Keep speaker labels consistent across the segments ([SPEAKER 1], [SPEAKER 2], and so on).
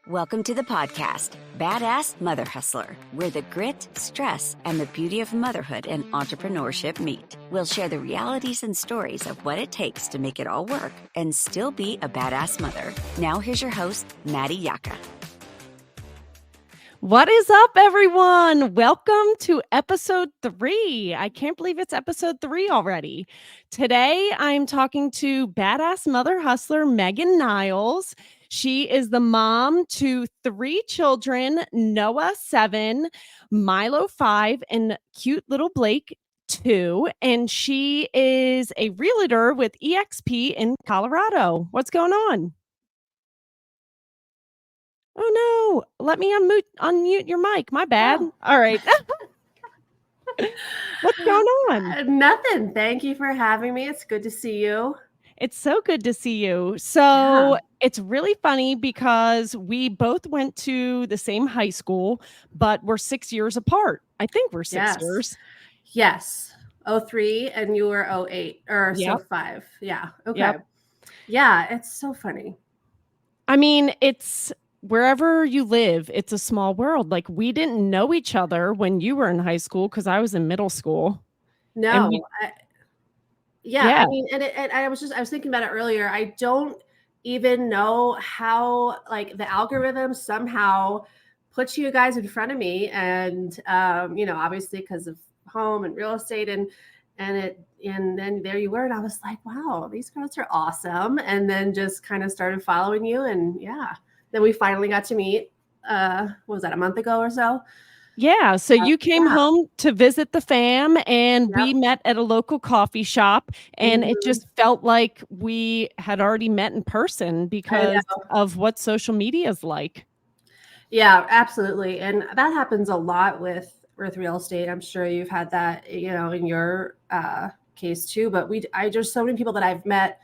[SPEAKER 1] Welcome to the podcast, Badass Mother Hustler, where the grit, stress, and the beauty of motherhood and entrepreneurship meet. We'll share the realities and stories of what it takes to make it all work and still be a badass mother. Now here's your host, Maddie Yaka.
[SPEAKER 2] What is up, everyone? Welcome to episode 3. I can't believe it's episode 3 already. Today, I'm talking to badass mother hustler Megan Niles. She is the mom to 3 children, Noah 7, Milo 5, and cute little Blake 2. And she is a realtor with eXp in Colorado. What's going on? Oh no, let me unmute your mic. My bad.
[SPEAKER 3] Oh.
[SPEAKER 2] All right. What's going on?
[SPEAKER 3] Nothing. Thank you for having me. It's good to see you.
[SPEAKER 2] It's so good to see you. So It's really funny because we both went to the same high school, but we're 6 years apart. I think we're 6 years.
[SPEAKER 3] Yes. 03 and you were 08 or
[SPEAKER 2] Yep.
[SPEAKER 3] so 5. Yeah. Okay.
[SPEAKER 2] Yep.
[SPEAKER 3] Yeah. It's so funny.
[SPEAKER 2] I mean, it's wherever you live, it's a small world. Like, we didn't know each other when you were in high school because I was in middle school.
[SPEAKER 3] No.
[SPEAKER 2] we-
[SPEAKER 3] I mean, and I was thinking about it earlier. I don't even know how, like, the algorithm somehow puts you guys in front of me, and obviously because of home and real estate, and then there you were, and I was like, wow, these girls are awesome, and then just kind of started following you, and then we finally got to meet. What was that, a month ago or so?
[SPEAKER 2] Yeah. So you came home to visit the fam, and we met at a local coffee shop, and it just felt like we had already met in person because of what social media is like.
[SPEAKER 3] Yeah, absolutely. And that happens a lot with real estate. I'm sure you've had that, in your case too. But I just so many people that I've met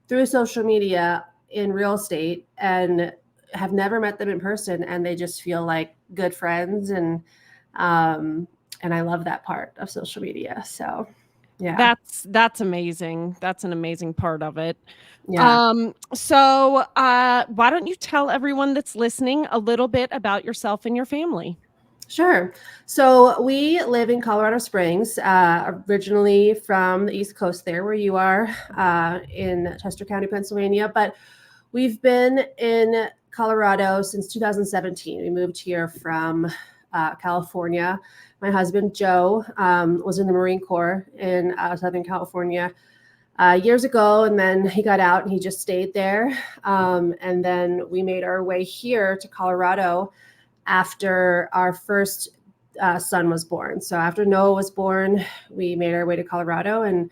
[SPEAKER 3] through social media in real estate and have never met them in person, and they just feel like good friends, and I love that part of social media. So yeah,
[SPEAKER 2] That's amazing. That's an amazing part of it.
[SPEAKER 3] yeah.
[SPEAKER 2] So why don't you tell everyone that's listening a little bit about yourself and your family?
[SPEAKER 3] Sure. So we live in Colorado Springs, originally from the East Coast there where you are, in Chester County, Pennsylvania. But we've been in Colorado since 2017. We moved here from California. My husband, Joe, was in the Marine Corps in Southern California years ago, and then he got out and he just stayed there. And then we made our way here to Colorado after our first son was born. So after Noah was born, we made our way to Colorado, and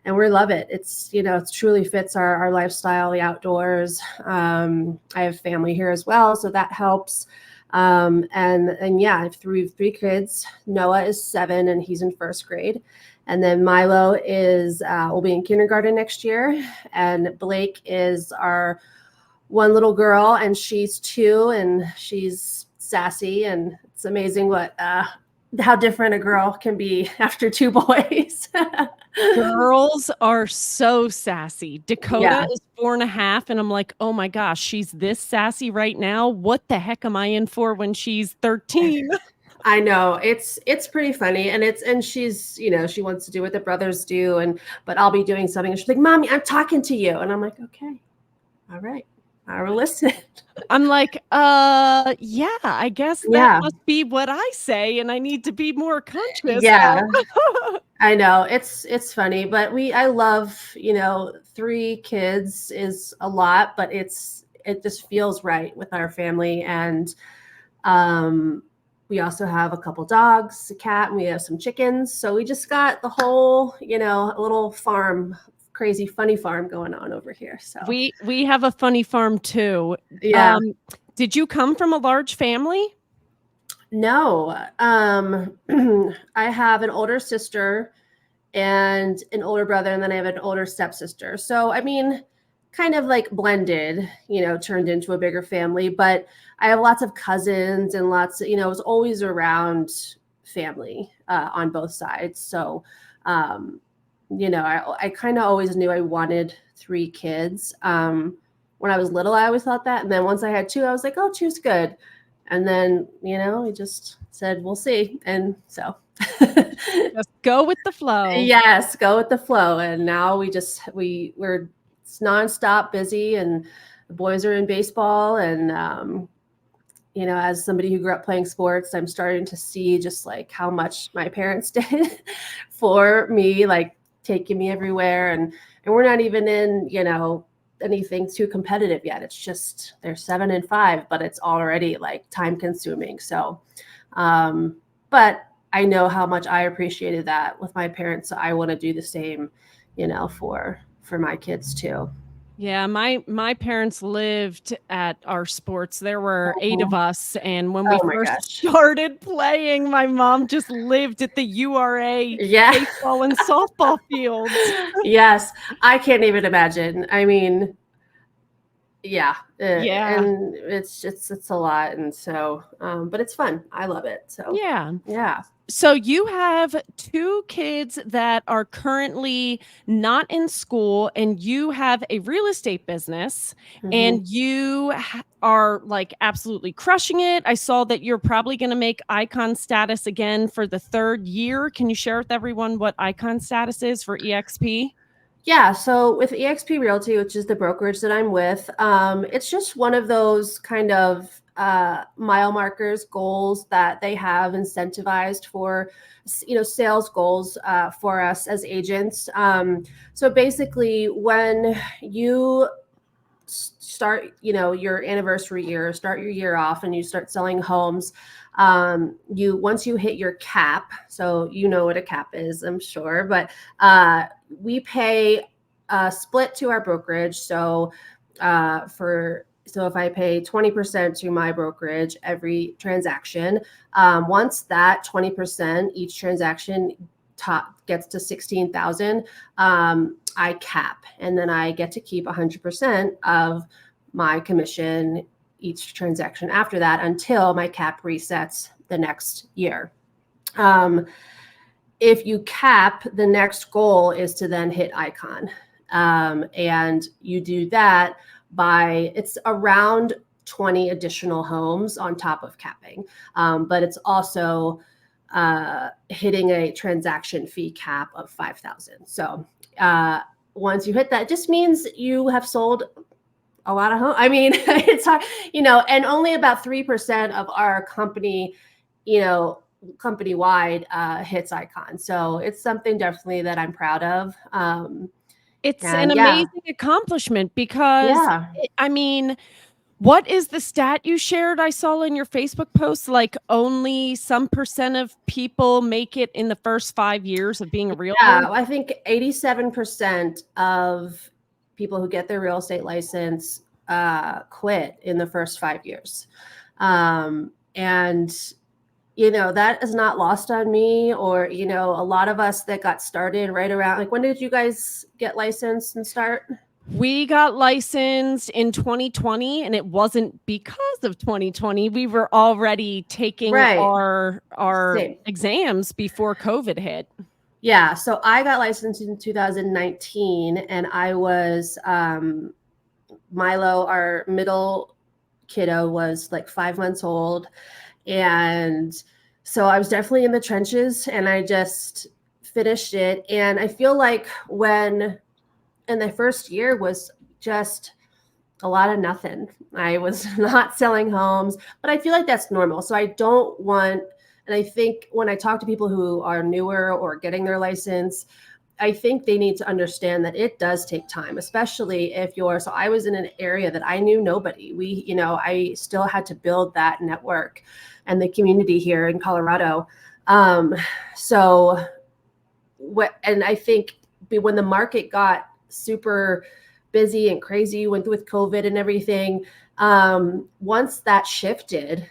[SPEAKER 3] we love it. It's, it truly fits our lifestyle, the outdoors. I have family here as well, so that helps. And yeah, I have three kids. Noah is 7 and he's in first grade. And then Milo will be in kindergarten next year. And Blake is our one little girl, and she's 2, and she's sassy, and it's amazing how different a girl can be after 2 boys.
[SPEAKER 2] Girls are so sassy. Dakota is 4.5, and I'm like, oh my gosh, she's this sassy right now. What the heck am I in for when she's 13?
[SPEAKER 3] I know, it's pretty funny, and she's, she wants to do what the brothers do, but I'll be doing something, and she's like, Mommy, I'm talking to you, and I'm like, okay, all right, I will listen.
[SPEAKER 2] I'm like, yeah, I guess that must be what I say, and I need to be more conscious.
[SPEAKER 3] Yeah. I know, it's funny, but I love, 3 kids is a lot, but it just feels right with our family. And we also have a couple dogs, a cat, and we have some chickens. So we just got the whole, a little farm, crazy funny farm going on over here. So
[SPEAKER 2] we have a funny farm too.
[SPEAKER 3] Yeah.
[SPEAKER 2] Did you come from a large family?
[SPEAKER 3] No. I have an older sister and an older brother, and then I have an older stepsister. So I mean, kind of like blended, turned into a bigger family. But I have lots of cousins and lots of, it was always around family on both sides. So I kind of always knew I wanted 3 kids. when I was little, I always thought that. And then once I had two, I was like, oh, two's good. And then, we just said, we'll see. And so
[SPEAKER 2] Just go with the flow.
[SPEAKER 3] yes, go with the flow. And now we're it's nonstop busy, and the boys are in baseball. And, as somebody who grew up playing sports, I'm starting to see just like how much my parents did for me, like taking me everywhere. And we're not even in, anything too competitive yet. It's just they're 7 and 5, but it's already like time consuming. So, but I know how much I appreciated that with my parents. So I want to do the same, for my kids too.
[SPEAKER 2] Yeah, my parents lived at our sports. There were 8 of us, and when we
[SPEAKER 3] Oh my
[SPEAKER 2] first
[SPEAKER 3] gosh.
[SPEAKER 2] started playing, my mom just lived at the URA
[SPEAKER 3] Yeah.
[SPEAKER 2] baseball and softball fields.
[SPEAKER 3] Yes. I can't even imagine. I mean, yeah.
[SPEAKER 2] Yeah.
[SPEAKER 3] And it's a lot. And so, but it's fun. I love it. So
[SPEAKER 2] Yeah.
[SPEAKER 3] yeah.
[SPEAKER 2] So you have 2 kids that are currently not in school, and you have a real estate business,
[SPEAKER 3] Mhm.
[SPEAKER 2] and you are like absolutely crushing it. I saw that you're probably going to make icon status again for the 3rd year. Can you share with everyone what icon status is for eXp?
[SPEAKER 3] Yeah, so with eXp Realty, which is the brokerage that I'm with, it's just one of those kind of mile markers, goals that they have incentivized for, sales goals for us as agents. So basically, when you start, your anniversary year, start your year off, and you start selling homes, once you hit your cap, so you know what a cap is, I'm sure, but we pay a split to our brokerage. So if I pay 20% to my brokerage every transaction, once that 20% each transaction gets to 16,000, I cap, and then I get to keep 100% of my commission each transaction after that until my cap resets the next year. If you cap, the next goal is to then hit icon. And you do that by, it's around 20 additional homes on top of capping. But it's also hitting a transaction fee cap of 5,000. So once you hit that, it just means you have sold a lot of homes. I mean, it's hard, and only about 3% of our company, company wide hits icon. So it's something definitely that I'm proud of.
[SPEAKER 2] It's an
[SPEAKER 3] And yeah,
[SPEAKER 2] amazing accomplishment because,
[SPEAKER 3] yeah.
[SPEAKER 2] I mean, what is the stat you shared I saw in your Facebook post? Like only some percent of people make it in the first 5 years of being a realtor?
[SPEAKER 3] Yeah, I think 87% of people who get their real estate license quit in the first 5 years. And that is not lost on me, or, a lot of us that got started right around, like, when did you guys get licensed and start?
[SPEAKER 2] We got licensed in 2020, and it wasn't because of 2020. We were already taking
[SPEAKER 3] Right.
[SPEAKER 2] our
[SPEAKER 3] Same.
[SPEAKER 2] exams before COVID hit.
[SPEAKER 3] Yeah. So I got licensed in 2019, and I was, Milo, our middle kiddo, was like 5 months old. And so I was definitely in the trenches, and I just finished it. And I feel like in the first year was just a lot of nothing. I was not selling homes, but I feel like that's normal. So I don't want, and I think when I talk to people who are newer or getting their license, I think they need to understand that it does take time, especially if so I was in an area that I knew nobody. I still had to build that network and the community here in Colorado. So and I think when the market got super busy and crazy with COVID and everything, once that shifted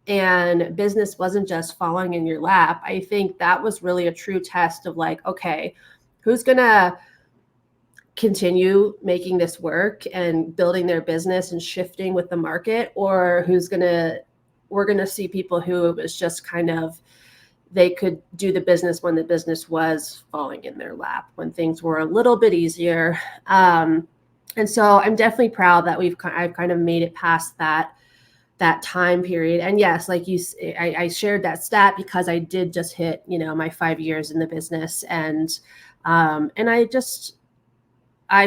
[SPEAKER 3] and business wasn't just falling in your lap, I think that was really a true test of like, okay, who's going to continue making this work and building their business and shifting with the market, or we're going to see people who it was just kind of, they could do the business when the business was falling in their lap, when things were a little bit easier. And so I'm definitely proud that I've kind of made it past that time period. And yes, like I shared that stat because I did just hit, my 5 years in the business, and I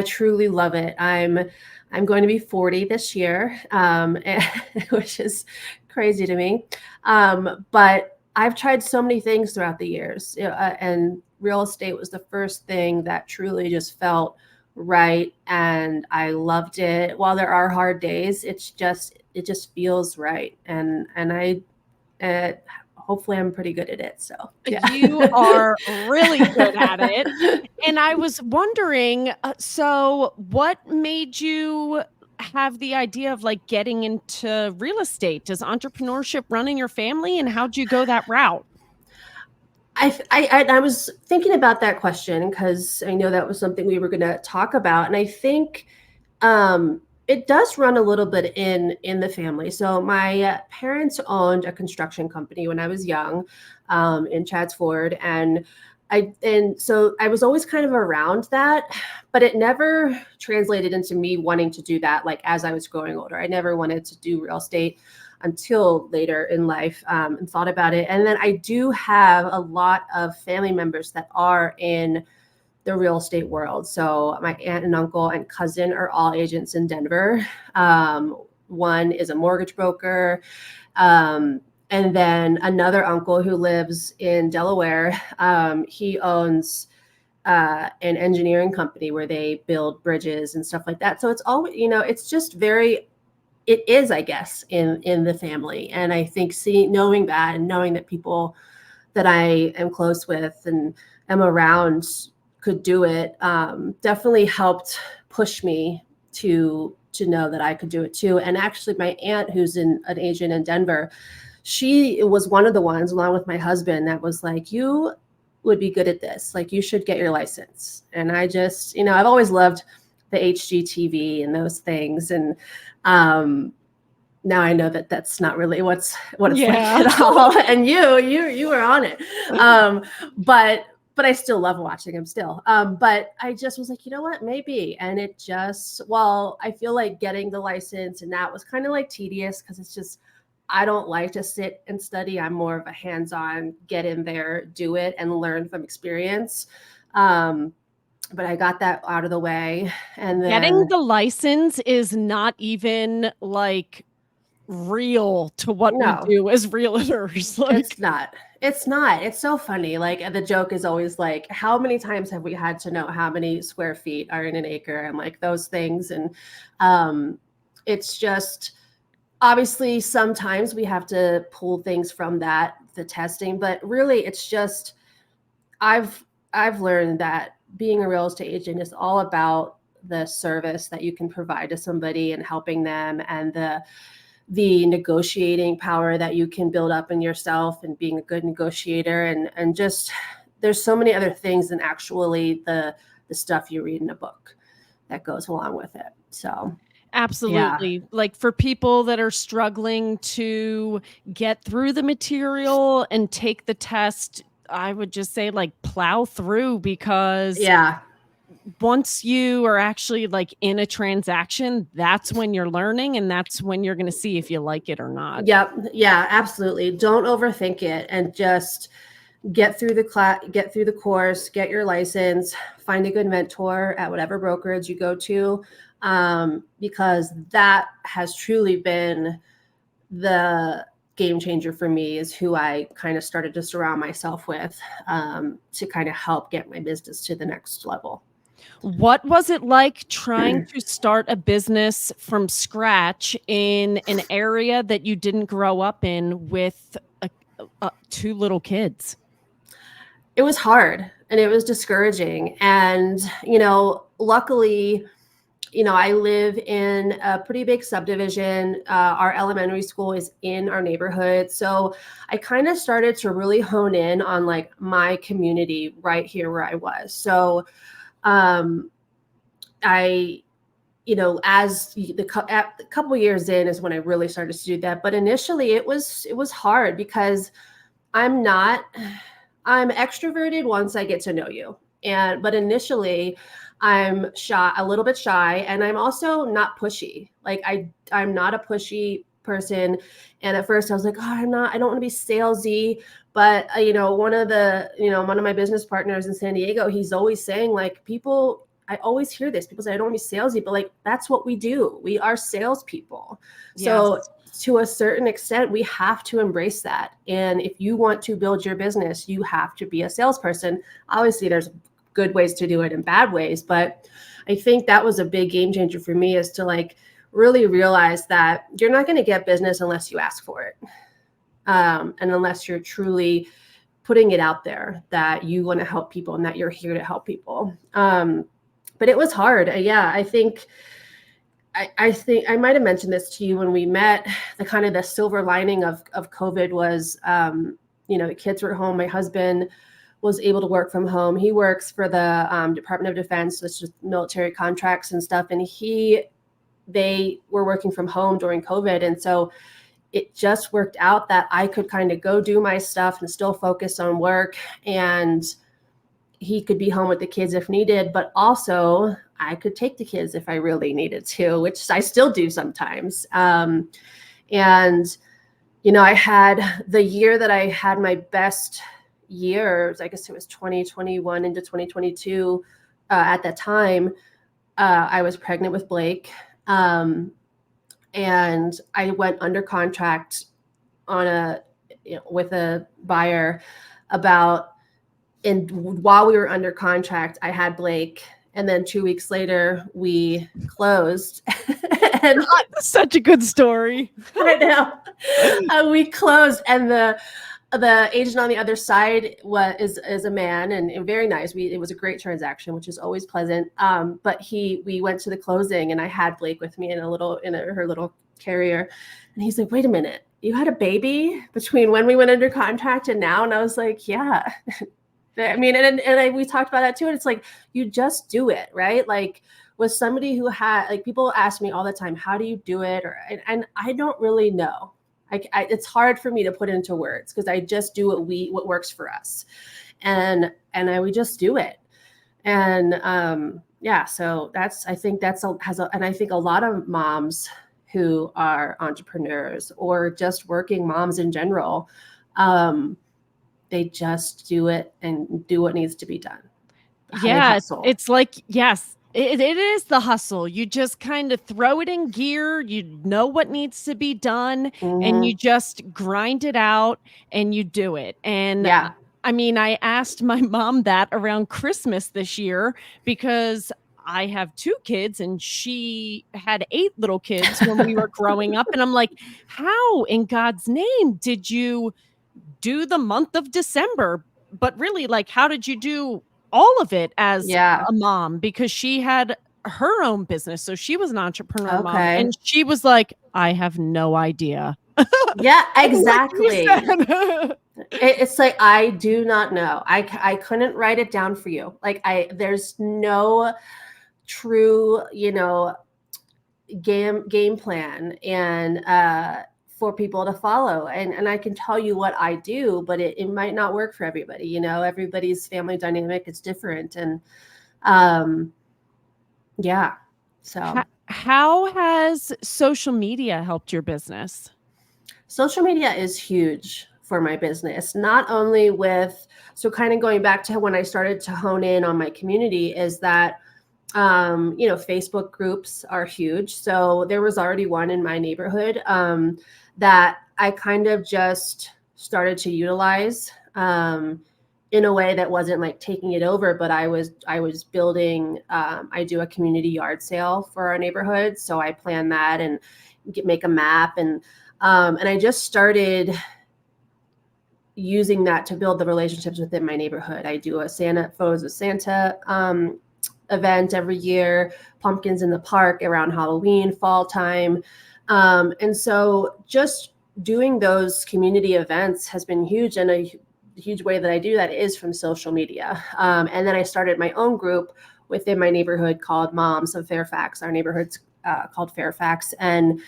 [SPEAKER 3] truly love it. I'm going to be 40 this year, which is crazy to me. But I've tried so many things throughout the years, and real estate was the first thing that truly just felt right, and I loved it. While there are hard days, it just feels right, and uh, hopefully I'm pretty good at it. So yeah.
[SPEAKER 2] You are really good at it. And I was wondering, so what made you have the idea of like getting into real estate? Does entrepreneurship run in your family, and how'd you go that route?
[SPEAKER 3] I was thinking about that question because I know that was something we were going to talk about, and I think it does run a little bit in the family. So my parents owned a construction company when I was young, in Chadds Ford, and so I was always kind of around that, but it never translated into me wanting to do that. Like as I was growing older, I never wanted to do real estate until later in life, and thought about it. And then I do have a lot of family members that are in the real estate world. So my aunt and uncle and cousin are all agents in Denver. One is a mortgage broker. And then another uncle who lives in Delaware, he owns an engineering company where they build bridges and stuff like that. So it's always, it's just it is, I guess, in the family. And I think knowing that and knowing that people that I am close with and am around could do it, definitely helped push me to know that I could do it too. And actually my aunt, who's an agent in Denver, she was one of the ones, along with my husband, that was like, you would be good at this. Like you should get your license. And I just, I've always loved the HGTV and those things. And now I know that that's not really what it's like at all. And you were on it. But I still love watching them still. But I just was like, you know what, maybe. And I feel like getting the license and that was kind of like tedious because it's just, I don't like to sit and study. I'm more of a hands-on, get in there, do it, and learn from experience. But I got that out of the way. And then
[SPEAKER 2] Getting the license is not even like real to what we do as realtors.
[SPEAKER 3] It's not. It's so funny. Like the joke is always like, how many times have we had to know how many square feet are in an acre and like those things? And it's just, obviously sometimes we have to pull things from the testing, but really it's just, I've learned that being a real estate agent is all about the service that you can provide to somebody and helping them, and the negotiating power that you can build up in yourself and being a good negotiator, and just there's so many other things than actually the stuff you read in a book that goes along with it. So
[SPEAKER 2] absolutely. Yeah. Like for people that are struggling to get through the material and take the test, I would just say like plow through, because once you are actually like in a transaction, that's when you're learning, and that's when you're going to see if you like it or not.
[SPEAKER 3] Yep. Yeah, absolutely. Don't overthink it, and just get through the class, get through the course, get your license, find a good mentor at whatever brokerage you go to. Because that has truly been the game changer for me, is who I kind of started to surround myself with, to kind of help get my business to the next level.
[SPEAKER 2] What was it like trying to start a business from scratch in an area that you didn't grow up in with two little kids?
[SPEAKER 3] It was hard and it was discouraging. And, luckily, I live in a pretty big subdivision. Our elementary school is in our neighborhood. So I kind of started to really hone in on like my community right here where I was. So I, as a couple years in is when I really started to do that. But initially it was hard because I'm extroverted once I get to know you. But initially I'm shy, a little bit shy, and I'm also not pushy. Like I'm not a pushy person. And at first I was like, oh, I don't want to be salesy. But one of my business partners in San Diego, he's always saying, like, I always hear this. People say, I don't want to be salesy, but like, that's what we do. We are salespeople. So
[SPEAKER 2] Yes.
[SPEAKER 3] to a certain extent, we have to embrace that. And if you want to build your business, you have to be a salesperson. Obviously, there's good ways to do it and bad ways, but I think that was a big game changer for me, is to like really realize that you're not going to get business unless you ask for it. And unless you're truly putting it out there that you want to help people and that you're here to help people. But it was hard. I think I might have mentioned this to you when we met. The kind of the silver lining of COVID was, the kids were home. My husband was able to work from home. He works for the Department of Defense, so it's just military contracts and stuff. And they were working from home during COVID. And so it just worked out that I could kind of go do my stuff and still focus on work. And he could be home with the kids if needed, but also I could take the kids if I really needed to, which I still do sometimes. And, I had the year that I had my best years, I guess it was 2021 into 2022. At that time, I was pregnant with Blake. And I went under contract with a buyer and while we were under contract, I had Blake, and then 2 weeks later we closed. And
[SPEAKER 2] Such a good story.
[SPEAKER 3] I know. We closed, and the agent on the other side is a man, and very nice. It was a great transaction, which is always pleasant. But we went to the closing, and I had Blake with me in her little carrier, and he's like, "Wait a minute, you had a baby between when we went under contract and now?" And I was like, "Yeah." I mean, we talked about that too. And it's like, you just do it, right? Like, with somebody who people ask me all the time, how do you do it? And I don't really know. It's hard for me to put into words, because I just do what works for us. And we just do it. And so I think and I think a lot of moms who are entrepreneurs or just working moms in general, they just do it and do what needs to be done.
[SPEAKER 2] It's like, yes, it is the hustle. You just kind of throw it in gear. You know what needs to be done, and you just grind it out and you do it. And I mean, I asked my mom that around Christmas this year, because I have 2 kids and she had 8 little kids when we were growing up. And I'm like, how in God's name did you do the month of December? But really, like, how did you do all of it as a mom? Because she had her own business. So she was an entrepreneur mom. And she was like, I have no idea.
[SPEAKER 3] Yeah, exactly. It's like, I do not know. I couldn't write it down for you. Like, there's no true, game plan and for people to follow. And I can tell you what I do, but it might not work for everybody. Everybody's family dynamic is different. And so
[SPEAKER 2] how has social media helped your business?
[SPEAKER 3] Social media is huge for my business, not only so kind of going back to when I started to hone in on my community, is that Facebook groups are huge. So there was already one in my neighborhood that I kind of just started to utilize in a way that wasn't like taking it over, but I was building. I do a community yard sale for our neighborhood, so I plan that and make a map, and I just started using that to build the relationships within my neighborhood. I do a photos of Santa event every year, pumpkins in the park around Halloween, fall time. And so just doing those community events has been huge. And a huge way that I do that is from social media. And then I started my own group within my neighborhood called Moms of Fairfax. Our neighborhood's called Fairfax. And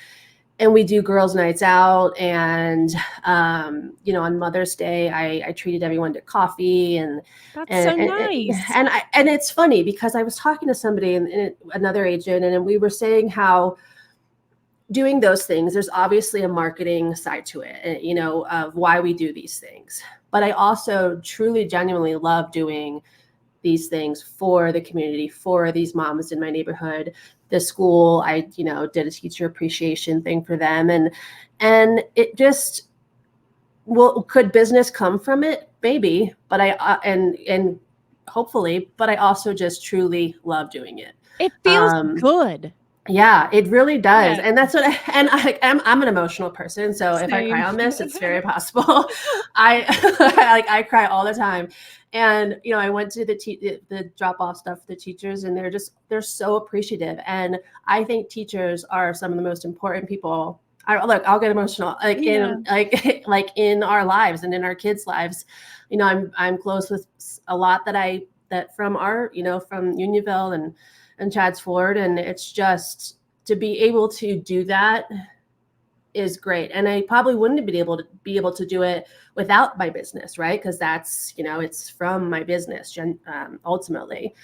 [SPEAKER 3] and we do girls' nights out. And, on Mother's Day, I treated everyone to coffee
[SPEAKER 2] That's so
[SPEAKER 3] and, and,
[SPEAKER 2] nice.
[SPEAKER 3] and it's funny because I was talking to somebody and another agent, and we were saying how doing those things, there's obviously a marketing side to it, of why we do these things. But I also truly, genuinely love doing these things for the community, for these moms in my neighborhood. The school, I, did a teacher appreciation thing for them. And it just, could business come from it? Maybe, but and hopefully, but I also just truly love doing it.
[SPEAKER 2] It feels good.
[SPEAKER 3] Yeah, it really does.
[SPEAKER 2] Yeah.
[SPEAKER 3] And that's I'm an emotional person. So if I cry
[SPEAKER 2] Same.
[SPEAKER 3] on this, it's very possible. I I cry all the time. And, I went to the drop off stuff for the teachers, and they're so appreciative. And I think teachers are some of the most important people. I'll get emotional,
[SPEAKER 2] Yeah.
[SPEAKER 3] like in our lives and in our kids' lives. I'm close with a lot that from our, from Unionville and Chad's Ford. And it's just to be able to do that is great. And I probably wouldn't be able to do it without my business, right? Because that's, it's from my business ultimately.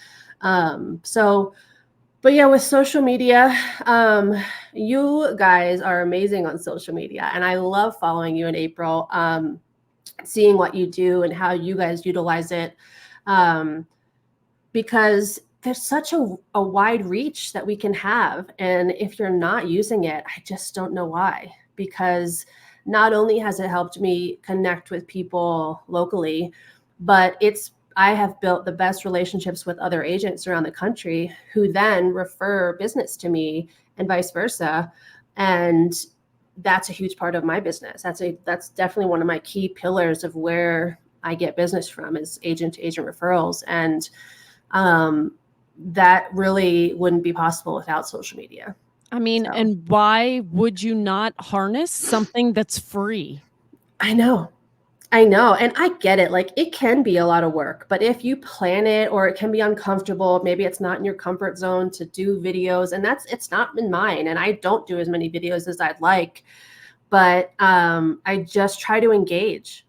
[SPEAKER 3] But yeah, with social media, you guys are amazing on social media. And I love following you in April, seeing what you do and how you guys utilize it. Because there's such a wide reach that we can have. And if you're not using it, I just don't know why. Because not only has it helped me connect with people locally, but I have built the best relationships with other agents around the country who then refer business to me and vice versa. And that's a huge part of my business. That's definitely one of my key pillars of where I get business from, is agent to agent referrals. And that really wouldn't be possible without social media.
[SPEAKER 2] I mean, and why would you not harness something that's free?
[SPEAKER 3] I know. And I get it. Like, it can be a lot of work, but if you plan it, or it can be uncomfortable, maybe it's not in your comfort zone to do videos, and it's not in mine. And I don't do as many videos as I'd like, but I just try to engage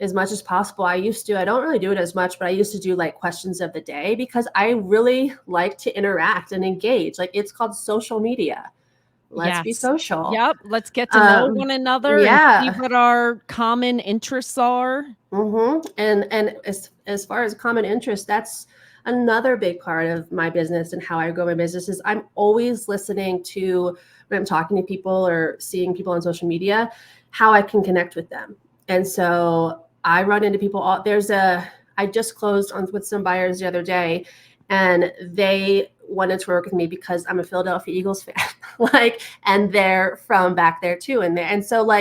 [SPEAKER 3] as much as possible. I don't really do it as much, but I used to do like questions of the day, because I really like to interact and engage. Like, it's called social media. Let's be social.
[SPEAKER 2] Yep. Let's get to know one another and see what our common interests are.
[SPEAKER 3] Mm-hmm. And as far as common interest, that's another big part of my business and how I grow my business. Is I'm always listening to, when I'm talking to people or seeing people on social media, how I can connect with them. And so I run into people. I just closed with some buyers the other day, and they wanted to work with me because I'm a Philadelphia Eagles fan, and they're from back there too. And so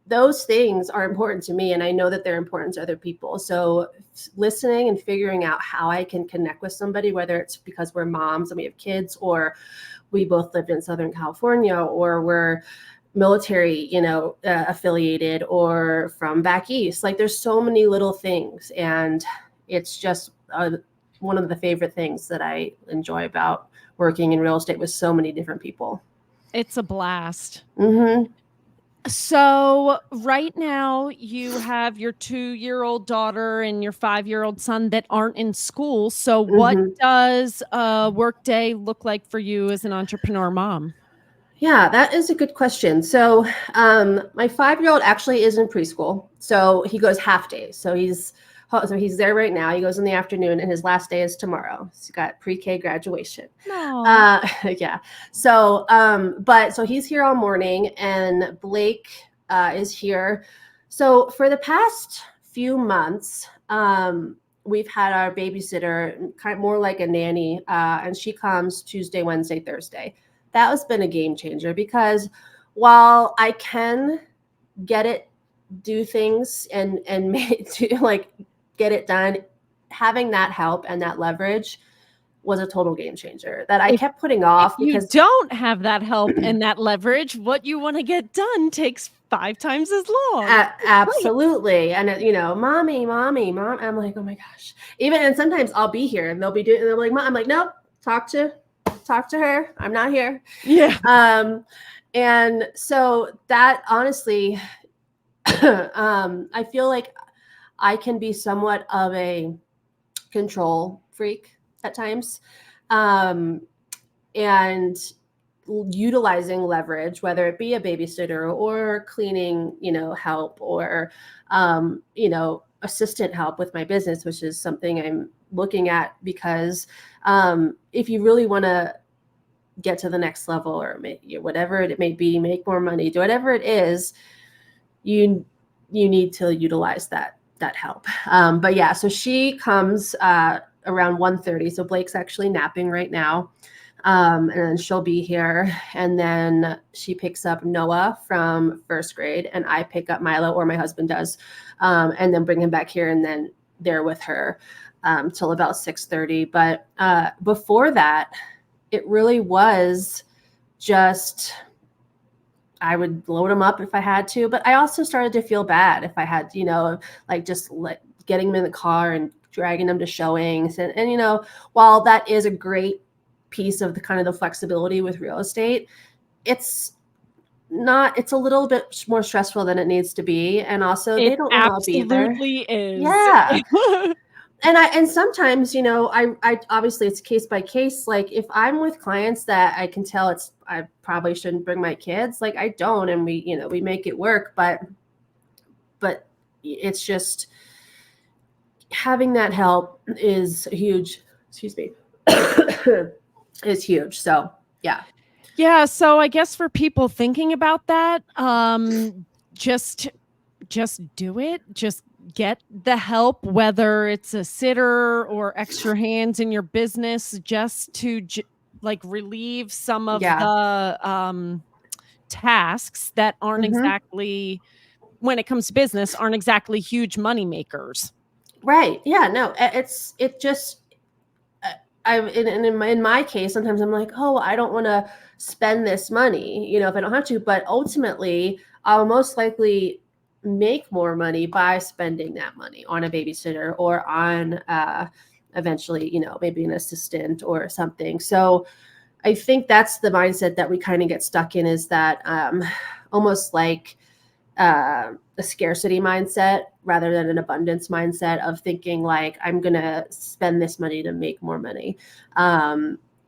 [SPEAKER 3] those things are important to me, and I know that they're important to other people. So listening and figuring out how I can connect with somebody, whether it's because we're moms and we have kids, or we both lived in Southern California, or we're military, affiliated, or from back east. There's so many little things, and it's just one of the favorite things that I enjoy about working in real estate with so many different people.
[SPEAKER 2] It's a blast.
[SPEAKER 3] Mm-hmm.
[SPEAKER 2] So right now you have your 2-year-old daughter and your 5-year-old son that aren't in school. So what does a work day look like for you as an entrepreneur mom?
[SPEAKER 3] Yeah, that is a good question. So my 5-year-old actually is in preschool. So he goes half days. So he's there right now. He goes in the afternoon, and his last day is tomorrow. He's got pre-K graduation. Yeah. So, so he's here all morning, and Blake is here. So for the past few months, we've had our babysitter, kind of more like a nanny, and she comes Tuesday, Wednesday, Thursday. That has been a game changer, because while I can do things and get it done, having that help and that leverage was a total game changer that I kept putting off.
[SPEAKER 2] If you don't have that help and that leverage, what you want to get done takes 5 times as long.
[SPEAKER 3] Absolutely. And mommy, mom, I'm like, oh my gosh. And sometimes I'll be here and they'll be doing, and they're like, Mom, I'm like, nope, talk to her. I'm not here.
[SPEAKER 2] Yeah.
[SPEAKER 3] And so that honestly, I feel like I can be somewhat of a control freak at times. Um, and utilizing leverage, whether it be a babysitter or cleaning, help, or, assistant help with my business, which is something I'm looking at, because if you really want to get to the next level, or whatever it may be, make more money, do whatever it is, you need to utilize that help. But yeah, so she comes around 1:30. So Blake's actually napping right now. And then she'll be here. And then she picks up Noah from first grade, and I pick up Milo, or my husband does, and then bring him back here. And then they're with her till about 6:30. But before that, it really was just, I would load them up if I had to, but I also started to feel bad if I had, like just getting them in the car and dragging them to showings. And while that is a great piece of the kind of the flexibility with real estate, it's a little bit more stressful than it needs to be. And also they don't want to be there.
[SPEAKER 2] Absolutely is.
[SPEAKER 3] Yeah. And sometimes, I obviously it's case by case. Like if I'm with clients that I can tell I probably shouldn't bring my kids, like I don't, and we make it work, but it's just having that help is huge. Excuse me. Is huge. So yeah.
[SPEAKER 2] Yeah. So I guess for people thinking about that, just do it. Just get the help, whether it's a sitter or extra hands in your business, just to relieve some of the tasks that aren't exactly, when it comes to business, aren't exactly huge money makers.
[SPEAKER 3] Right. Yeah. No, in my case, sometimes I'm like, oh, I don't want to spend this money, if I don't have to, but ultimately I'll most likely make more money by spending that money on a babysitter, or on eventually, maybe an assistant or something. So I think that's the mindset that we kind of get stuck in, is that almost like a scarcity mindset rather than an abundance mindset, of thinking like, I'm going to spend this money to make more money.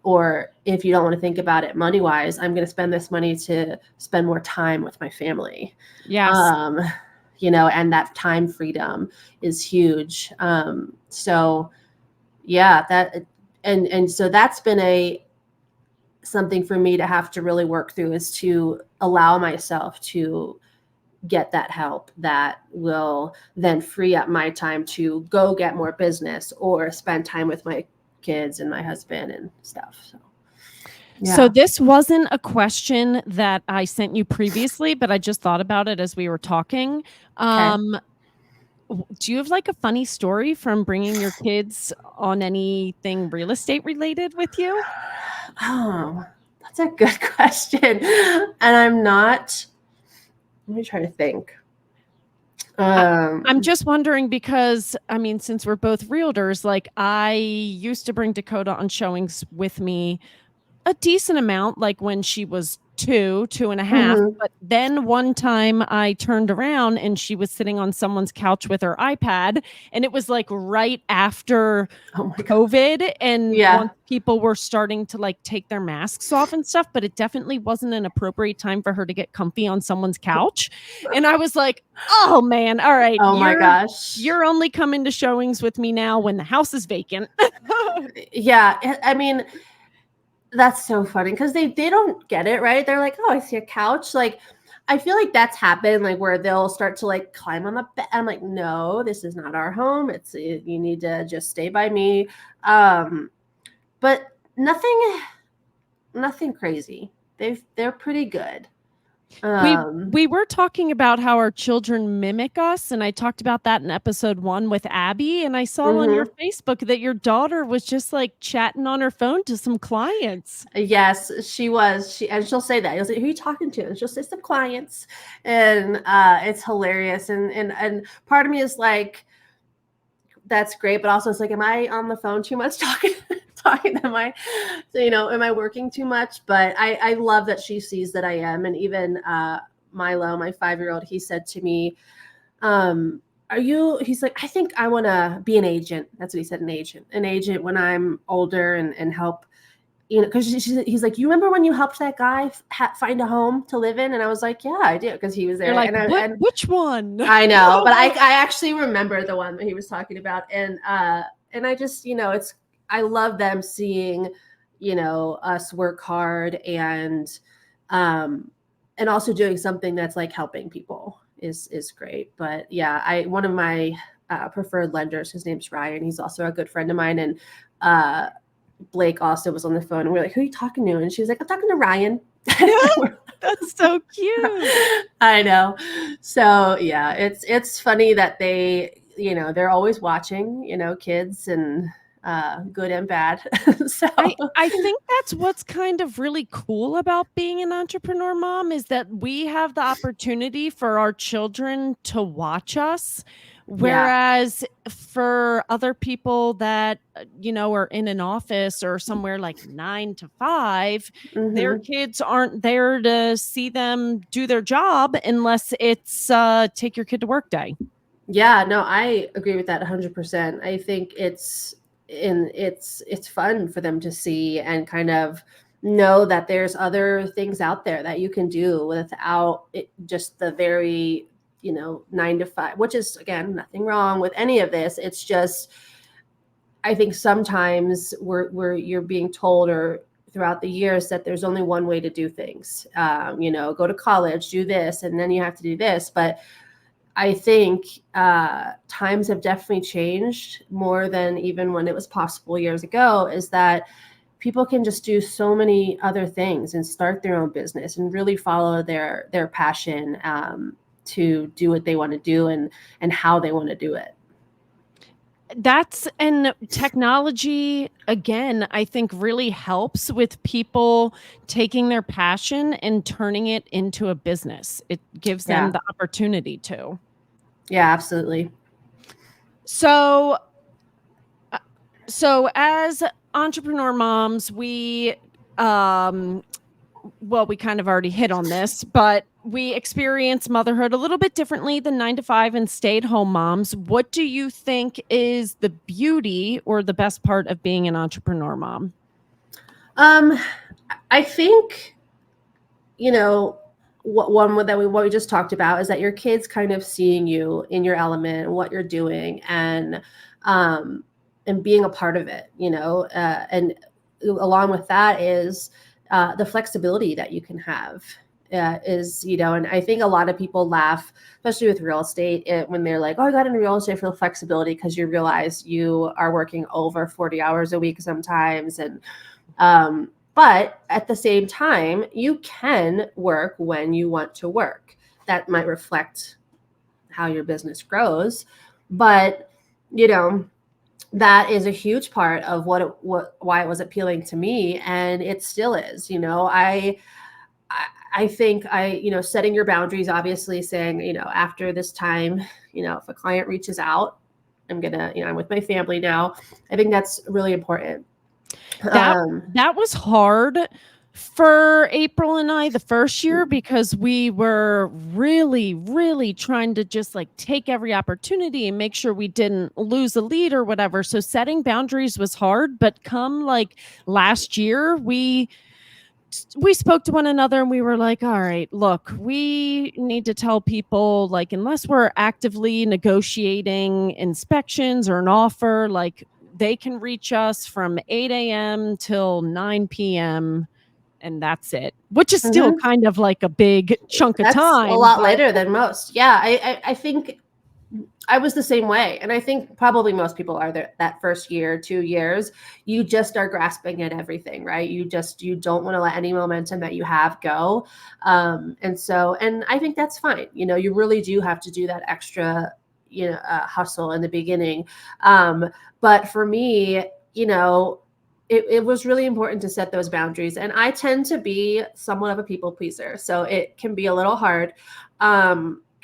[SPEAKER 3] Or if you don't want to think about it money wise, I'm going to spend this money to spend more time with my family.
[SPEAKER 2] Yes.
[SPEAKER 3] And that time freedom is huge. So yeah, so that's been something for me to have to really work through, is to allow myself to get that help that will then free up my time to go get more business, or spend time with my kids and my husband and stuff. So, yeah.
[SPEAKER 2] So this wasn't a question that I sent you previously, but I just thought about it as we were talking.
[SPEAKER 3] Okay.
[SPEAKER 2] Do you have like a funny story from bringing your kids on anything real estate related with you?
[SPEAKER 3] Oh, that's a good question. And let me try to think.
[SPEAKER 2] I'm just wondering because, since we're both realtors, like I used to bring Dakota on showings with me a decent amount, like when she was 2.5. But then one time I turned around and she was sitting on someone's couch with her iPad, and it was like right after COVID, and once people were starting to like take their masks off and stuff, but it definitely wasn't an appropriate time for her to get comfy on someone's couch. And I was like, oh man, all right.
[SPEAKER 3] Oh my gosh.
[SPEAKER 2] You're only coming to showings with me now when the house is vacant.
[SPEAKER 3] Yeah. That's so funny, because they don't get it, right? They're like, oh, I see a couch. Like, I feel like that's happened, like where they'll start to like climb on the bed. I'm like, no, this is not our home. You need to just stay by me. But nothing crazy. They're pretty good.
[SPEAKER 2] We were talking about how our children mimic us, and I talked about that in episode 1 with Abby, and I saw on your Facebook that your daughter was just like chatting on her phone to some clients.
[SPEAKER 3] Yes, she was. And she'll say that. You'll say, who are you talking to? And she'll say some clients. And it's hilarious. And part of me is like, that's great, but also it's like, am I on the phone too much talking fine. Am I working too much? But I love that she sees that I am. And even Milo, my 5-year-old, he said to me, he's like, I think I want to be an agent. That's what he said, an agent when I'm older and help, because he's like, you remember when you helped that guy find a home to live in? And I was like, yeah, I do. Because he was there.
[SPEAKER 2] You're like,
[SPEAKER 3] and
[SPEAKER 2] which one?
[SPEAKER 3] I know, but I actually remember the one that he was talking about. And I just, I love them seeing, us work hard and also doing something that's like helping people is great. But yeah, one of my preferred lenders, his name's Ryan. He's also a good friend of mine. And Blake also was on the phone and we're like, who are you talking to? And she was like, I'm talking to Ryan.
[SPEAKER 2] That's so cute.
[SPEAKER 3] I know. So yeah, it's funny that they, they're always watching, kids and good and bad. So
[SPEAKER 2] I think that's what's kind of really cool about being an entrepreneur mom is that we have the opportunity for our children to watch us. Whereas for other people that, are in an office or somewhere like 9 to 5, their kids aren't there to see them do their job unless it's take your kid to work day.
[SPEAKER 3] Yeah, no, I agree with that 100%. I think it's fun for them to see and kind of know that there's other things out there that you can do without just the very 9 to 5, which is, again, nothing wrong with any of this. It's just, I think sometimes you're being told or throughout the years that there's only one way to do things. Go to college, do this, and then you have to do this. But I think times have definitely changed more than even when it was possible years ago, is that people can just do so many other things and start their own business and really follow their passion to do what they want to do and how they want to do it.
[SPEAKER 2] And technology, again, I think really helps with people taking their passion and turning it into a business. It gives them the opportunity to.
[SPEAKER 3] Yeah, absolutely.
[SPEAKER 2] So as entrepreneur moms, we kind of already hit on this, but we experience motherhood a little bit differently than 9 to 5 and stay-at-home moms. What do you think is the beauty or the best part of being an entrepreneur mom?
[SPEAKER 3] I think, what we just talked about is that your kids kind of seeing you in your element and what you're doing and being a part of it, and along with that is the flexibility that you can have and I think a lot of people laugh, especially with real estate, when they're like, oh, I got into real estate for the flexibility, because you realize you are working over 40 hours a week sometimes. And but at the same time, you can work when you want to work. That might reflect how your business grows, but that is a huge part of why it was appealing to me, and it still is. I think setting your boundaries, obviously saying, after this time, if a client reaches out, I'm with my family now. I think that's really important.
[SPEAKER 2] That was hard for April and I the first year, because we were really, really trying to just like take every opportunity and make sure we didn't lose a lead or whatever. So setting boundaries was hard, but come like last year, we spoke to one another and we were like, all right, look, we need to tell people, like, unless we're actively negotiating inspections or an offer, like, they can reach us from 8 a.m. till 9 p.m. and that's it, which is still kind of like a big chunk of time.
[SPEAKER 3] A lot later than most. Yeah, I think I was the same way. And I think probably most people are there that first year, 2 years, you just are grasping at everything, right? You don't want to let any momentum that you have go. And I think that's fine. You really do have to do that extra, hustle in the beginning. But for me, it was really important to set those boundaries. And I tend to be somewhat of a people pleaser, so it can be a little hard.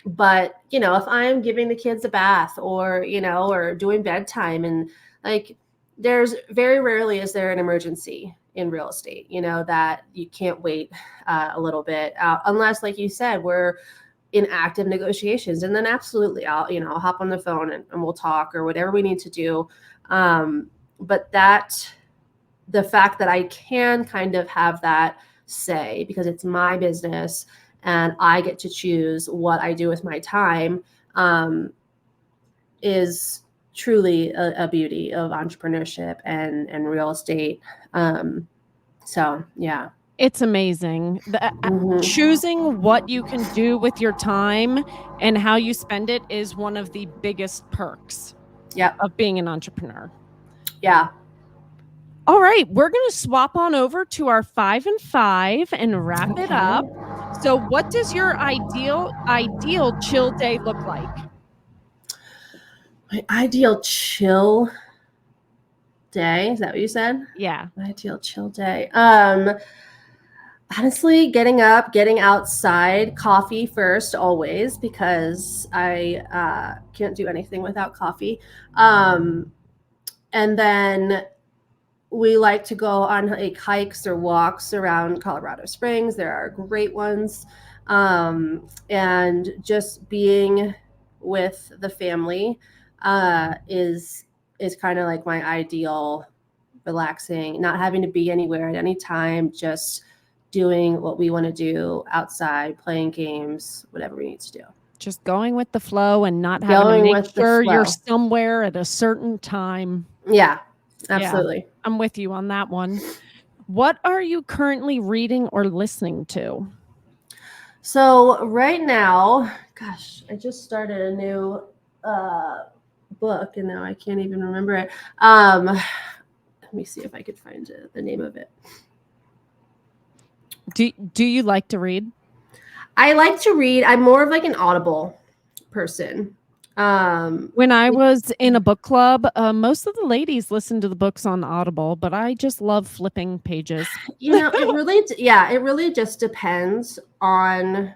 [SPEAKER 3] But, if I'm giving the kids a bath or doing bedtime and like, there's very rarely is there an emergency in real estate, that you can't wait a little bit, unless, like you said, we're in active negotiations. And then absolutely, I'll hop on the phone and we'll talk or whatever we need to do. But the fact that I can kind of have that say, because it's my business and I get to choose what I do with my time, is truly a beauty of entrepreneurship and real estate. So yeah.
[SPEAKER 2] It's amazing.
[SPEAKER 3] Mhm.
[SPEAKER 2] Choosing what you can do with your time and how you spend it is one of the biggest perks
[SPEAKER 3] Yep.
[SPEAKER 2] of being an entrepreneur.
[SPEAKER 3] Yeah.
[SPEAKER 2] All right, we're going to swap on over to our 5 and 5 and wrap it up. So, what does your ideal chill day look like?
[SPEAKER 3] My ideal chill day. Is that what you said?
[SPEAKER 2] Yeah.
[SPEAKER 3] My ideal chill day. Honestly, getting up, getting outside, coffee first, always, because I can't do anything without coffee. And then we like to go on like hikes or walks around Colorado Springs. There are great ones. And just being with the family is kind of like my ideal relaxing, not having to be anywhere at any time, just doing what we want to do outside, playing games, whatever we need to do.
[SPEAKER 2] Just going with the flow and not having to make sure you're somewhere at a certain time.
[SPEAKER 3] Yeah, absolutely.
[SPEAKER 2] Yeah, I'm with you on that one. What are you currently reading or listening to?
[SPEAKER 3] So right now, gosh, I just started a new book and now I can't even remember it. Let me see if I could find the name of it.
[SPEAKER 2] Do you like to read?
[SPEAKER 3] I like to read. I'm more of like an Audible person.
[SPEAKER 2] When I was in a book club, most of the ladies listen to the books on Audible, but I just love flipping pages.
[SPEAKER 3] It really just depends on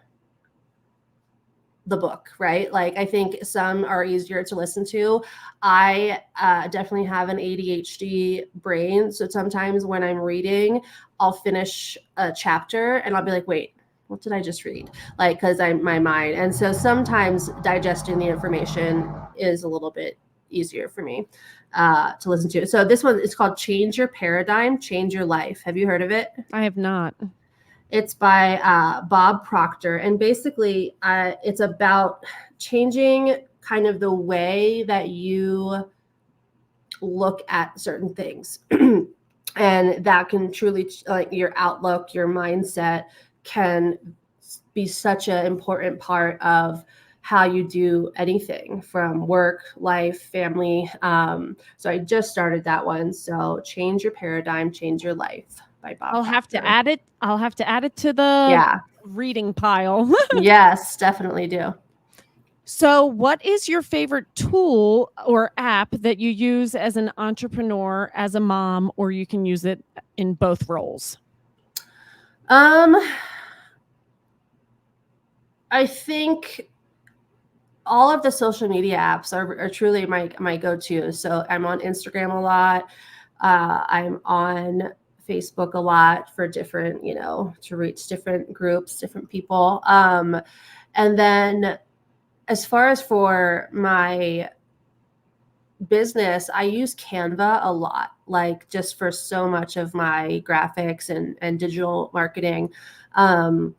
[SPEAKER 3] the book, right? Like I think some are easier to listen to. I definitely have an ADHD brain, so sometimes when I'm reading, I'll finish a chapter and I'll be like, wait, what did I just read? Like, because my mind. And so sometimes digesting the information is a little bit easier for me to listen to. So this one is called Change Your Paradigm, Change Your Life. Have you heard of it?
[SPEAKER 2] I have not.
[SPEAKER 3] It's by Bob Proctor. And basically it's about changing kind of the way that you look at certain things. And that can truly, like your outlook, your mindset can be such an important part of how you do anything from work, life, family. So I just started that one. So Change Your Paradigm, Change Your Life by Bob Proctor.
[SPEAKER 2] I'll have to add it to the reading pile.
[SPEAKER 3] Yes, definitely do.
[SPEAKER 2] So what is your favorite tool or app that you use as an entrepreneur, as a mom, or you can use it in both roles?
[SPEAKER 3] I think all of the social media apps are truly my go-to. So I'm on Instagram a lot. I'm on Facebook a lot for different, to reach different groups, different people. And then as far as for my business, I use Canva a lot, like just for so much of my graphics and digital marketing, and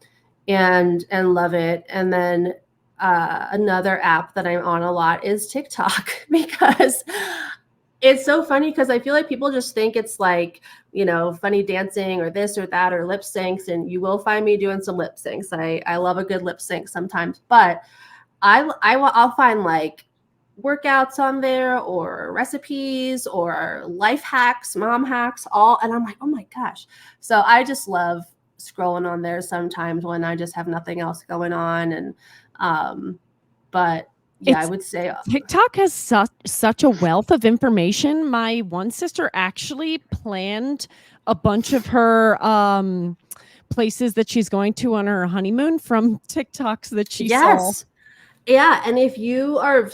[SPEAKER 3] love it. And then another app that I'm on a lot is TikTok, because it's so funny, because I feel like people just think it's like, funny dancing or this or that or lip syncs, and you will find me doing some lip syncs. I love a good lip sync sometimes, but I'll find like workouts on there or recipes or life hacks, mom hacks, all. And I'm like, oh my gosh. So I just love scrolling on there sometimes when I just have nothing else going on. And, but yeah, I would say
[SPEAKER 2] TikTok has such a wealth of information. My one sister actually planned a bunch of her, places that she's going to on her honeymoon from TikToks that she saw.
[SPEAKER 3] Yeah. And if you are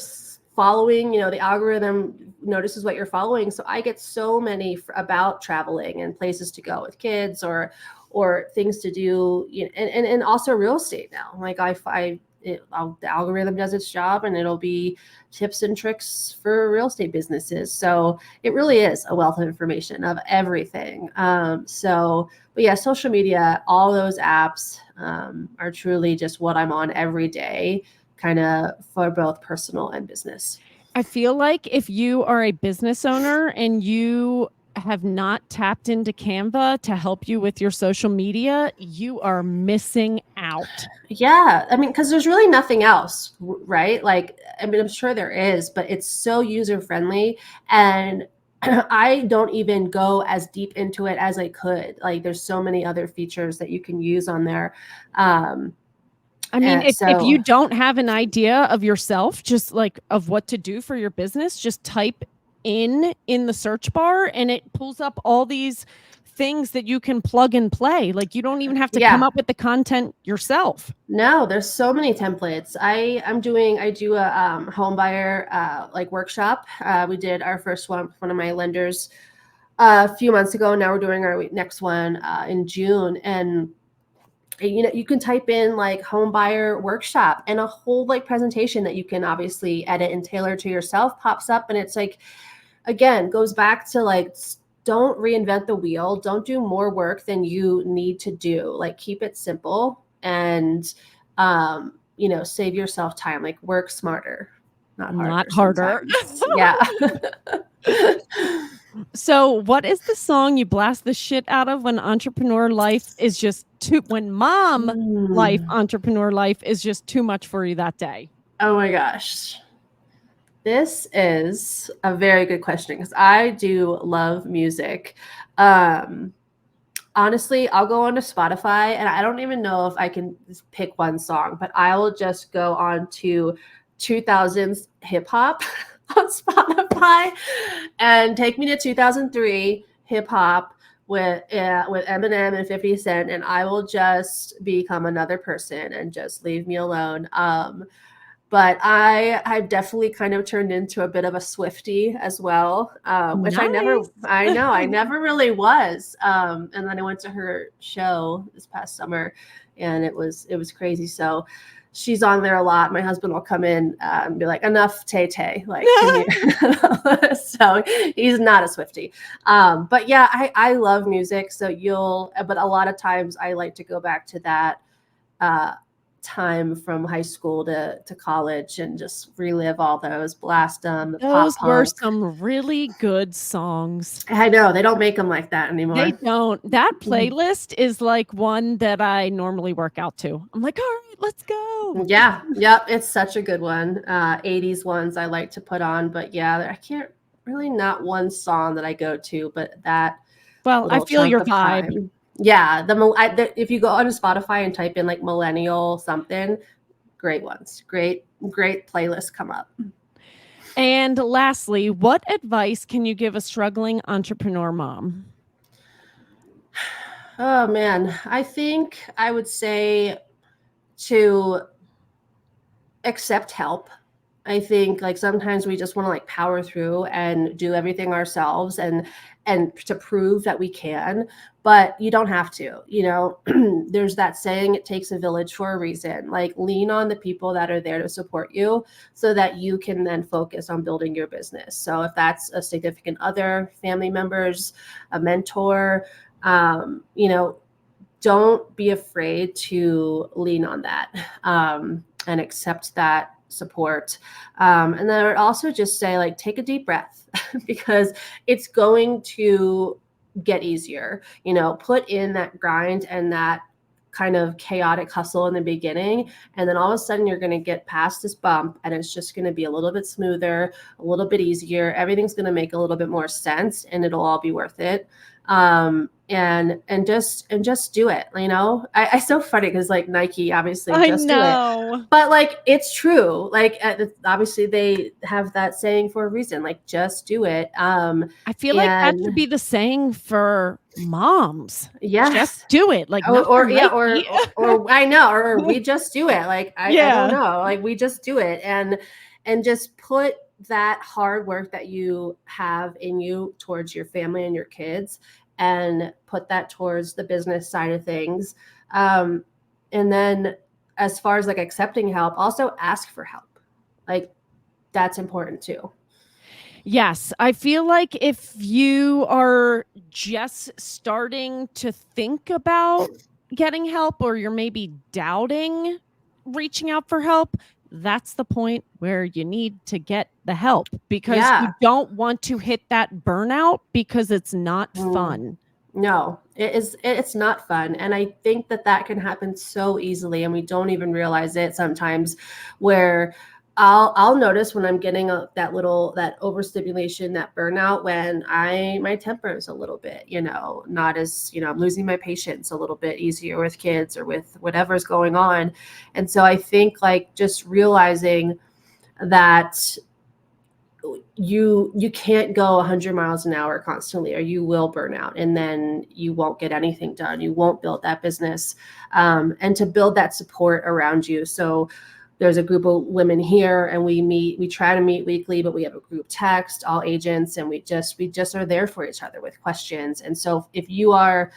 [SPEAKER 3] following, the algorithm, notices what you're following. So I get so many about traveling and places to go with kids, or things to do, and also real estate now. Like the algorithm does its job, and it'll be tips and tricks for real estate businesses. So it really is a wealth of information of everything. But yeah, social media, all those apps are truly just what I'm on every day, kind of for both personal and business.
[SPEAKER 2] I feel like if you are a business owner and you have not tapped into Canva to help you with your social media, you are missing out.
[SPEAKER 3] Yeah. I mean, because there's really nothing else, right? Like, I mean, I'm sure there is, but it's so user friendly. And I don't even go as deep into it as I could. Like, there's so many other features that you can use on there.
[SPEAKER 2] I mean, if you don't have an idea of yourself, just like of what to do for your business, just type in the search bar and it pulls up all these things that you can plug and play. Like, you don't even have to come up with the content yourself.
[SPEAKER 3] No, there's so many templates. I do a home buyer like workshop. We did our first one with one of my lenders a few months ago. Now we're doing our next one in June, and you can type in like home buyer workshop, and a whole like presentation that you can obviously edit and tailor to yourself pops up. And it's like, again, goes back to like, don't reinvent the wheel. Don't do more work than you need to do. Like, keep it simple and, save yourself time. Like, work smarter, not harder. Yeah.
[SPEAKER 2] So what is the song you blast the shit out of when entrepreneur life is just entrepreneur life is just too much for you that day?
[SPEAKER 3] Oh my gosh. This is a very good question, because I do love music. Honestly, I'll go onto Spotify, and I don't even know if I can pick one song, but I will just go on to 2000s hip hop on Spotify and take me to 2003 hip hop with Eminem and 50 Cent, and I will just become another person and just leave me alone. But I've definitely kind of turned into a bit of a Swiftie as well, which I never really was. And then I went to her show this past summer, and it was crazy. So she's on there a lot. My husband will come in and be like, "Enough, Tay." Like, so he's not a Swiftie. But yeah, I love music. But a lot of times I like to go back to that time from high school to college and just relive all those, blast them.
[SPEAKER 2] Those were some really good songs.
[SPEAKER 3] I know, they don't make them like that anymore.
[SPEAKER 2] They don't. That playlist is like one that I normally work out to. I'm like, all right, let's go.
[SPEAKER 3] Yeah. Yep. It's such a good one. 80s ones I like to put on, but yeah, I can't really, not one song that I go to, but that.
[SPEAKER 2] Well, I feel your vibe.
[SPEAKER 3] Time. Yeah, if you go on Spotify and type in like millennial something, great ones, great playlists come up.
[SPEAKER 2] And lastly, what advice can you give a struggling entrepreneur mom?
[SPEAKER 3] Oh man, I think I would say to accept help. I think like sometimes we just want to like power through and do everything ourselves and to prove that we can, but you don't have to, there's that saying, it takes a village for a reason. Like, lean on the people that are there to support you so that you can then focus on building your business. So if that's a significant other, family members, a mentor, don't be afraid to lean on that and accept that support. And then I would also just say, like, take a deep breath because it's going to get easier. Put in that grind and that kind of chaotic hustle in the beginning, and then all of a sudden you're going to get past this bump and it's just going to be a little bit smoother, a little bit easier. Everything's going to make a little bit more sense, and it'll all be worth it. And just do it. I so funny because like Nike obviously just do it, but like it's true. Like obviously they have that saying for a reason. Like, just do it. I
[SPEAKER 2] feel like that should be the saying for moms.
[SPEAKER 3] Yeah,
[SPEAKER 2] just do it. Like,
[SPEAKER 3] or I know, or we just do it. Like I don't know. Like, we just do it and just put that hard work that you have in you towards your family and your kids and put that towards the business side of things. And then as far as like accepting help, also ask for help. Like that's important too.
[SPEAKER 2] Yes, I feel like if you are just starting to think about getting help, or you're maybe doubting reaching out for help, that's the point where you need to get the help, because you don't want to hit that burnout because it's not fun.
[SPEAKER 3] No, it's not fun. And I think that can happen so easily and we don't even realize it sometimes, where I'll notice when I'm getting that overstimulation, that burnout, when my temper is a little bit, not as, I'm losing my patience a little bit easier with kids or with whatever's going on. And so I think like just realizing that you can't go 100 miles an hour constantly, or you will burn out and then you won't get anything done. You won't build that business, and to build that support around you. So there's a group of women here and we try to meet weekly, but we have a group text, all agents, and we just are there for each other with questions. And so if you are,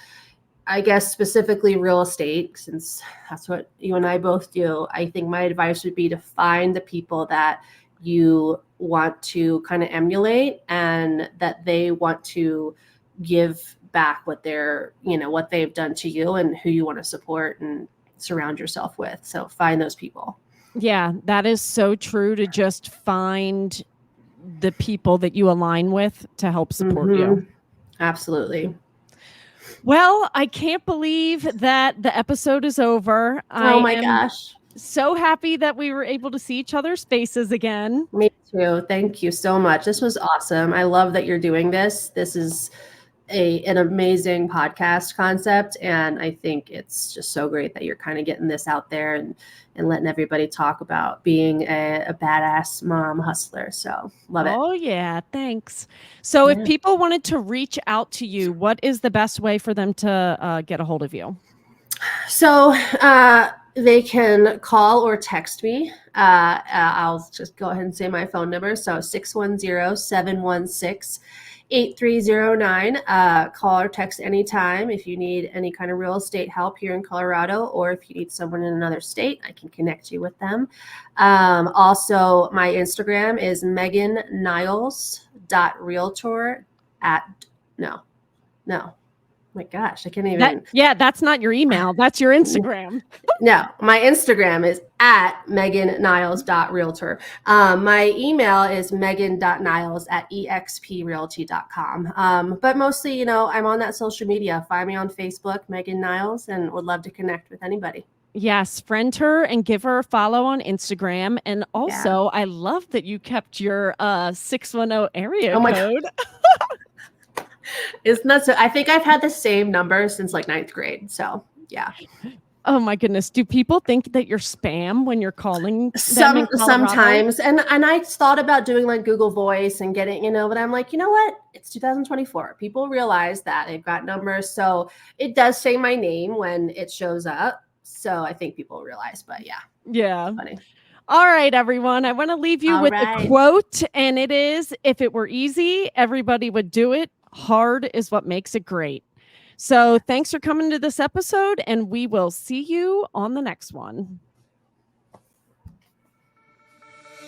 [SPEAKER 3] I guess, specifically real estate, since that's what you and I both do, I think my advice would be to find the people that you want to kind of emulate and that they want to give back what what they've done to you and who you want to support and surround yourself with. So find those people.
[SPEAKER 2] Yeah, that is so true, to just find the people that you align with to help support you.
[SPEAKER 3] Absolutely.
[SPEAKER 2] Well, I can't believe that the episode is over.
[SPEAKER 3] Oh my gosh.
[SPEAKER 2] So happy that we were able to see each other's faces again.
[SPEAKER 3] Me too. Thank you so much. This was awesome. I love that you're doing this. This is an amazing podcast concept. And I think it's just so great that you're kind of getting this out there and letting everybody talk about being a badass mom hustler. So love it.
[SPEAKER 2] Oh yeah. Thanks. So if people wanted to reach out to you, what is the best way for them to get a hold of you?
[SPEAKER 3] So they can call or text me. I'll just go ahead and say my phone number. So 610-716-8309. Call or text anytime if you need any kind of real estate help here in Colorado, or if you need someone in another state, I can connect you with them. Also, my Instagram is meganniles.realtor my gosh, I can't even.
[SPEAKER 2] That's not your email. That's your Instagram.
[SPEAKER 3] No, my Instagram is @meganniles.realtor. My email is megan.niles@exprealty.com. But mostly, I'm on that social media. Find me on Facebook, Megan Niles, and would love to connect with anybody.
[SPEAKER 2] Yes, friend her and give her a follow on Instagram. And also, I love that you kept your 610 area code.
[SPEAKER 3] Isn't that so? I think I've had the same number since like 9th grade. So yeah.
[SPEAKER 2] Oh my goodness. Do people think that you're spam when you're calling them
[SPEAKER 3] sometimes? And I thought about doing like Google Voice and getting, but I'm like, you know what? It's 2024. People realize that they've got numbers. So it does say my name when it shows up. So I think people realize, but yeah.
[SPEAKER 2] Yeah.
[SPEAKER 3] Funny.
[SPEAKER 2] All right, everyone. I want to leave you with a quote, and it is, if it were easy, everybody would do it. Hard is what makes it great. So thanks for coming to this episode, and we will see you on the next one.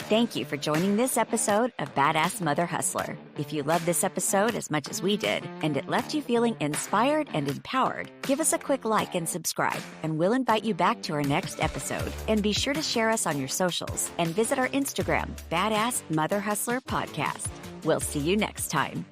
[SPEAKER 1] Thank you for joining this episode of Badass Mother Hustler. If you loved this episode as much as we did, and it left you feeling inspired and empowered, give us a quick like and subscribe, and we'll invite you back to our next episode. And be sure to share us on your socials and visit our Instagram, Badass Mother Hustler Podcast. We'll see you next time.